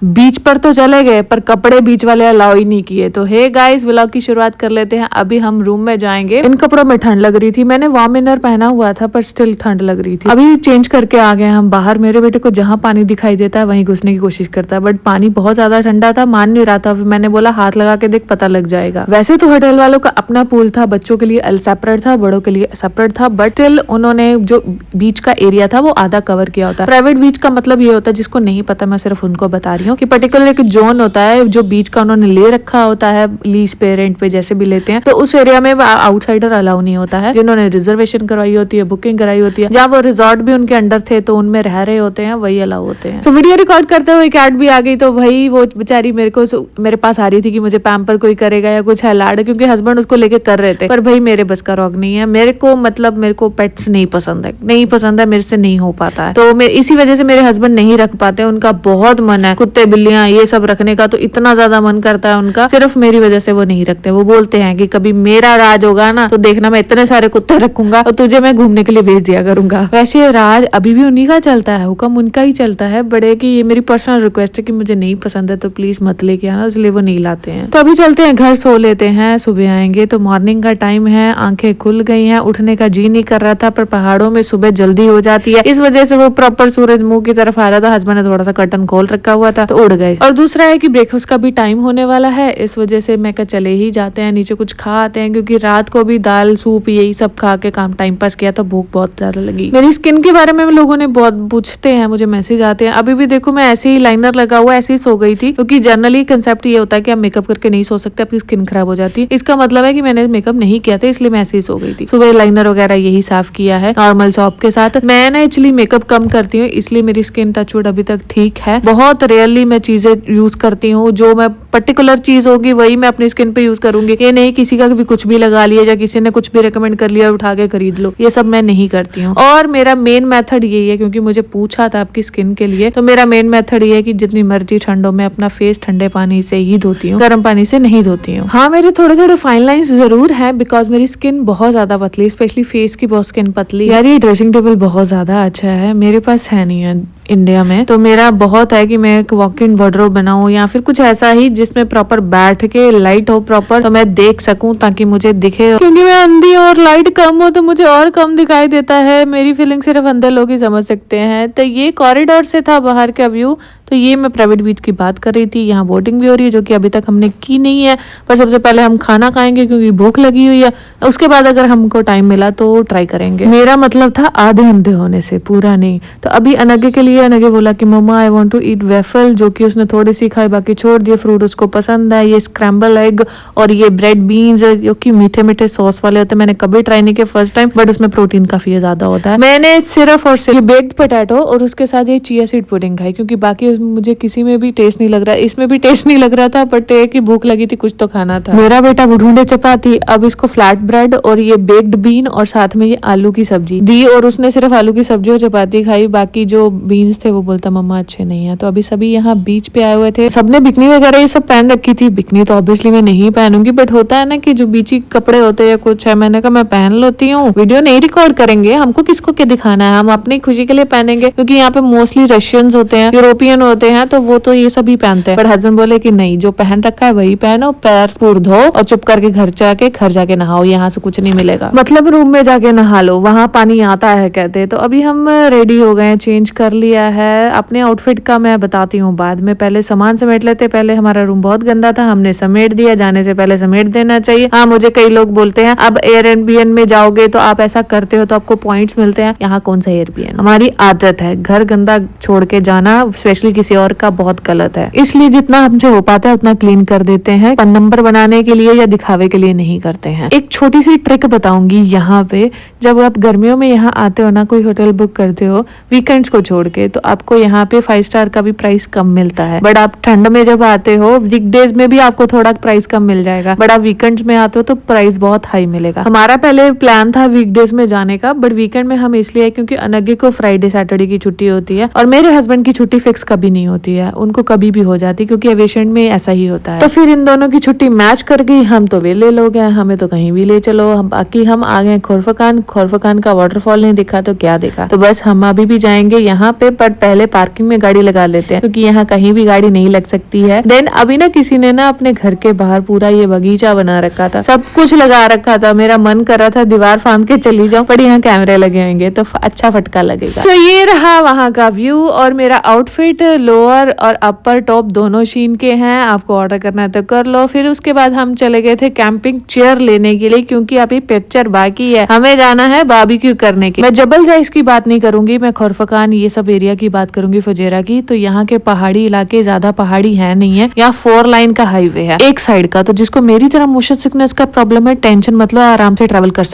बीच पर तो चले गए पर कपड़े बीच वाले अलाउ ही नहीं किए। तो हे गाइस, व्लॉग की शुरुआत कर लेते हैं। अभी हम रूम में जाएंगे। इन कपड़ों में ठंड लग रही थी, मैंने वार्म इनर पहना हुआ था पर स्टिल ठंड लग रही थी। अभी चेंज करके आ गए हम बाहर। मेरे बेटे को जहां पानी दिखाई देता है वहीं घुसने की कोशिश करता है, बट पानी बहुत ज्यादा ठंडा था, मान नहीं रहा था। मैंने बोला हाथ लगा के देख, पता लग जाएगा। वैसे तो होटल वालों का अपना पूल था, बच्चों के लिए सेपरेट था, बड़ों के लिए सेपरेट था, बट स्टिल उन्होंने जो बीच का एरिया था वो आधा कवर किया होता है। प्राइवेट बीच का मतलब ये होता है, जिसको नहीं पता मैं सिर्फ उनको बता रही हूँ कि पर्टिकुलर जोन होता है जो बीच का उन्होंने ले रखा होता है, लीज पे, रेंट पे, जैसे भी लेते हैं, तो उस एरिया में आउटसाइडर अलाउ नहीं होता है। जिन्होंने रिजर्वेशन करवाई होती है, बुकिंग कराई होती है, जहाँ वो रिजॉर्ट भी उनके अंडर थे तो उनमें रह रहे होते हैं, वही अलाउ होते हैं। तो वीडियो रिकॉर्ड करते हुए कैट भी आ गई, तो भाई वो बेचारी मेरे पास आ रही थी कि मुझे पैम्पर कोई करेगा या कुछ है लाड, क्योंकि हस्बैंड उसको लेके कर रहे थे। पर भाई मेरे बस का रॉग नहीं है। मेरे को पेट्स नहीं पसंद है, मेरे से नहीं हो पाता है। तो इसी वजह से मेरे हस्बैंड नहीं रख पाते। उनका बहुत मन है कुत्ते बिल्लियां ये सब रखने का, तो इतना ज्यादा मन करता है उनका, सिर्फ मेरी वजह से वो नहीं रखते। वो बोलते हैं कि कभी मेरा राज होगा ना तो देखना, मैं इतने सारे कुत्ते रखूंगा और तुझे मैं घूमने के लिए भेज दिया करूंगा। वैसे राज अभी भी उन्हीं का चलता है, हुक्म उनका ही चलता है। बड़े की ये मेरी पर्सनल रिक्वेस्ट है कि मुझे नहीं पसंद है तो प्लीज मत लेके आना, इसलिए वो नहीं लाते हैं। तो अभी चलते हैं घर, सो लेते हैं, सुबह आएंगे। तो मॉर्निंग का टाइम है, आंखें खुल गई हैं, उठने का जी नहीं कर रहा था, पर पहाड़ों में सुबह जल्दी हो जाती है, इस वजह से वो प्रॉपर सूरज मुंह की तरफ आ रहा था। हस्बैंड ने थोड़ा सा कर्टन खोल रखा हुआ था तो उड़ गए। और दूसरा है कि ब्रेकफास्ट का भी टाइम होने वाला है, इस वजह से मैं चले ही जाते हैं नीचे, कुछ खा आते हैं, क्योंकि रात को भी दाल सूप यही सब खा के काम टाइम पास किया तो भूख बहुत ज्यादा लगी। मेरी स्किन के बारे में लोगों ने बहुत पूछते हैं, मुझे मैसेज आते हैं। अभी भी देखो मैं ऐसे ही लाइनर लगा हुआ ऐसे ही सो गई थी, क्योंकि जनरली कंसेप्ट ये होता है कि आप मेकअप करके नहीं सो सकते, आपकी स्किन खराब हो जाती है। इसका मतलब है कि मैंने मेकअप नहीं किया था, इसलिए मैं ऐसे ही सो गई थी। सुबह लाइनर वगैरह यही साफ किया है नॉर्मल सॉप के साथ। मैं ना एक्चुअली मेकअप कम करती हूँ, इसलिए मेरी स्किन टचवुड अभी तक ठीक है। बहुत रेयरली मैं चीजें यूज करती हूँ, जो मैं पर्टिकुलर चीज होगी वही मैं अपनी स्किन पे यूज करूंगी। ये नहीं किसी का भी कुछ भी लगा लिया या किसी ने कुछ भी रेकमेंड कर लिया उठा के खरीद लो, ये सब मैं नहीं करती हूँ। और मेरा मेन मेथड यही है, क्योंकि मुझे पूछा था आपकी स्किन के लिए, तो मेरा मेन मेथड ये है कि जितनी मर्जी ठंड हो मैं अपना फेस ठंडे पानी से ही धोती हूँ, गर्म पानी से नहीं धोती हूँ। हाँ, मेरे थोड़े थोड़े फाइन लाइंस जरूर है, बिकॉज मेरी स्किन बहुत ज्यादा पतली, स्पेशली फेस की बहुत स्किन पतली। यार ये ड्रेसिंग टेबल बहुत ज्यादा अच्छा है, मेरे पास है नहीं है इंडिया में। तो मेरा बहुत है कि मैं एक वॉक इन वार्डरोब बनाऊं या फिर कुछ ऐसा ही जिसमें प्रॉपर बैठ के लाइट हो प्रॉपर, तो मैं देख सकूं ताकि मुझे दिखे, क्योंकि मैं अंधी और लाइट कम हो तो मुझे और कम दिखाई देता है। मेरी फीलिंग सिर्फ अंदर लोग ही समझ सकते हैं। तो ये कॉरिडोर से था बाहर का व्यू। तो ये मैं प्राइवेट बीच की बात कर रही थी। यहाँ बोटिंग भी हो रही है, जो कि अभी तक हमने की नहीं है, पर सबसे पहले हम खाना खाएंगे क्योंकि भूख लगी हुई है। उसके बाद अगर हमको टाइम मिला तो ट्राई करेंगे। मेरा मतलब था आधे अंधे होने से, पूरा नहीं। तो अभी अनगे के लिए अनगे बोला कि मम्मा I want to eat waffle, जो कि उसने थोड़ी सी खाई, बाकी छोड़ दिए। फ्रूट उसको पसंद है, ये स्क्रैम्बल एग और ये ब्रेड बीन्स जो कि मीठे मीठे सॉस वाले होते हैं। मैंने कभी ट्राई नहीं किया, फर्स्ट टाइम, बट उसमें प्रोटीन काफी ज्यादा होता है। मैंने सिर्फ और सिर्फ बेक्ड पोटैटो और उसके साथ ये चिया सीड पुडिंग खाई, क्योंकि बाकी मुझे किसी में भी टेस्ट नहीं लग रहा, इसमें भी टेस्ट नहीं लग रहा था, बट एक ही भूख लगी थी, कुछ तो खाना था। मेरा बेटा ढूंढे चपाती, अब इसको फ्लैट ब्रेड और ये बेक्ड बीन और साथ में ये आलू की सब्जी दी, और उसने सिर्फ आलू की सब्जी और चपाती खाई। बाकी जो बीन्स थे वो बोलता मम्मा अच्छे नहीं है। तो अभी सभी यहाँ बीच पे आए हुए थे, सबने बिकनी वगैरह ये सब पहन रखी थी। बिकनी तो ऑब्वियसली मैं नहीं पहनूंगी, बट होता है ना कि जो बीची कपड़े होते हैं कुछ है, मैंने कहा मैं पहन लेती हूँ। वीडियो नहीं रिकॉर्ड करेंगे, हमको किसको क्या दिखाना है, हम अपनी खुशी के लिए पहनेंगे, क्योंकि यहाँ पे मोस्टली रशियंस होते हैं, यूरोपियन होते हैं, तो वो तो ये सब ही पहनते हैं। बट हस्बैंड बोले कि नहीं, जो पहन रखा है वही पहनो, पैर पूर धो और चुप करके घर जाके नहाओ, यहाँ से कुछ नहीं मिलेगा, मतलब रूम में जाके नहा लो, वहां पानी आता है कहते। तो अभी हम रेडी हो गए, चेंज कर लिया है। अपने आउटफिट का मैं बताती हूँ बाद में, पहले सामान समेट लेते। पहले हमारा रूम बहुत गंदा था, हमने समेट दिया, जाने से पहले समेट देना चाहिए। हाँ, मुझे कई लोग बोलते हैं अब एयरबीएनबी में जाओगे तो आप ऐसा करते हो तो आपको पॉइंट्स मिलते हैं। यहाँ कौन सा एयरबीएनबी, हमारी आदत है घर गंदा छोड़ के जाना, स्पेशली किसी और का, बहुत गलत है। इसलिए जितना हमसे हो पाता है उतना क्लीन कर देते हैं, नंबर बनाने के लिए या दिखावे के लिए नहीं करते हैं। एक छोटी सी ट्रिक बताऊंगी यहाँ पे, जब आप गर्मियों में यहाँ आते हो ना, कोई होटल बुक करते हो वीकेंड्स को छोड़ के, तो आपको यहाँ पे 5 स्टार का भी प्राइस कम मिलता है। बट आप ठंड में जब आते हो, वीकडेज में भी आपको थोड़ा प्राइस कम मिल जाएगा, बट आप वीकेंड्स में आते हो तो प्राइस बहुत हाई मिलेगा। हमारा पहले प्लान था वीकडेज में जाने का, बट वीकेंड में हम इसलिए क्योंकि अनगे को फ्राइडे सैटरडे की छुट्टी होती है, और मेरे हस्बैंड की छुट्टी फिक्स कभी नहीं होती है, उनको कभी भी हो जाती, क्योंकि एविएशन में ऐसा ही होता है। तो फिर इन दोनों की छुट्टी मैच कर गई, हम तो वेले लोग हैं, हमें तो कहीं भी ले चलो। बाकी हम आ गए खोरफकान का वाटरफॉल नहीं दिखा तो क्या देखा। तो बस हम अभी भी जाएंगे यहाँ पे जाएंगे, पर पहले पार्किंग में गाड़ी लगा लेते हैं क्योंकि यहाँ कहीं भी गाड़ी नहीं लग सकती है। देन अभी ना किसी ने ना अपने घर के बाहर पूरा ये बगीचा बना रखा था, सब कुछ लगा रखा था। मेरा मन कर रहा था दीवार फांद के चली जाऊं, पर यहाँ कैमरे लगे होंगे तो अच्छा फटका लगेगा। तो ये रहा वहाँ का व्यू, और मेरा आउटफिट लोअर और अपर टॉप दोनों शीन के हैं। आपको ऑर्डर करना है तो कर लो। फिर उसके बाद हम चले गए थे कैंपिंग चेयर लेने के लिए, क्योंकि अभी पिक्चर बाकी है, हमें जाना है बारबेक्यू करने की। मैं जबल जाइस की बात नहीं करूंगी, मैं खुरफकान ये सब एरिया की बात करूंगी, फुजेरा की। तो यहाँ के पहाड़ी इलाके ज्यादा पहाड़ी है नहीं है, यहाँ 4 लाइन का हाईवे है एक साइड का। तो जिसको मेरी तरह मोशन सिकनेस का प्रॉब्लम है, टेंशन मतलब आराम से ट्रेवल कर सकते।